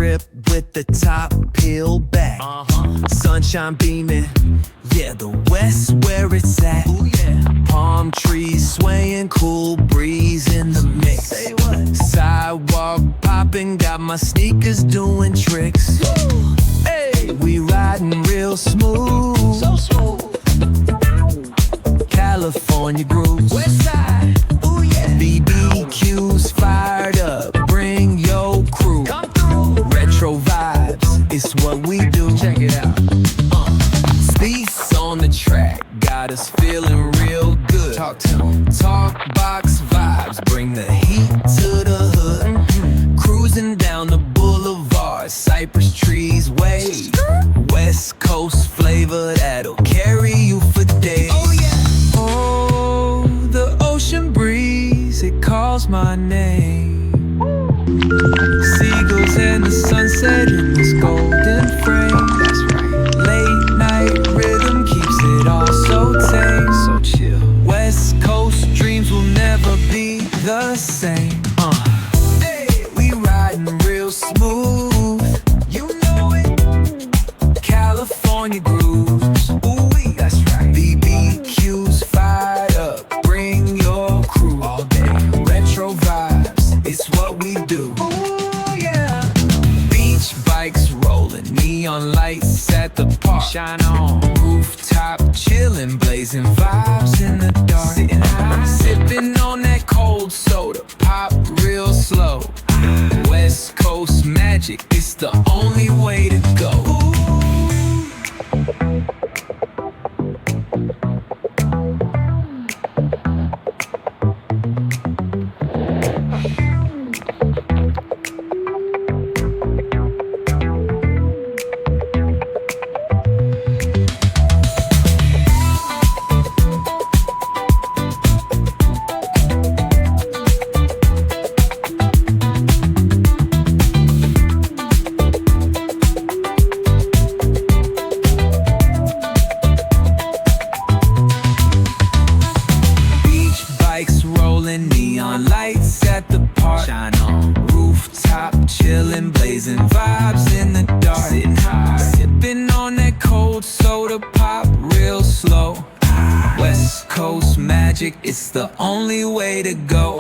strip with the top peeled back. Sunshine beaming, yeah, the West where it's at. Ooh, yeah. Palm trees swaying, cool breeze in the mix. Say what? Sidewalk popping, got my sneakers doing tricks. Woo. Hey, we riding real smooth, so smooth. California grooves, West Side, ooh yeah. BBQs fired up, bring your crew. Come through. Retro vibes, it's what we do. Check it out. Beats on the track, got us feeling real good. Talk to 'em. Talk box vibes, bring the heat to the hood. Cruising down the boulevard, cypress trees wave. West Coast flavor that'll carry you for days. Oh yeah. Oh, the ocean breeze, it calls my name. Seagulls and the sunset in this golden frame. That's right. Late night rhythm keeps it all so tame. So chill. West Coast dreams will never be the same. Hey, we riding real smooth. You know it. California grooves. Ooh, that's right. BBQs fired up. Bring your crew all day. Retro vibes, it's what we do. Ooh, yeah. Beach bikes rolling, neon lights at the park. Shine on. Rooftop chillin', blazing vibes in the dark. Sitting high, sipping on that cold soda, pop real slow. West Coast magic, it's the only way to go. Neon lights at the park. Shine on. Rooftop chillin', blazing vibes in the dark. Sitting high, sipping on that cold soda, pop real slow. West Coast magic, it's the only way to go.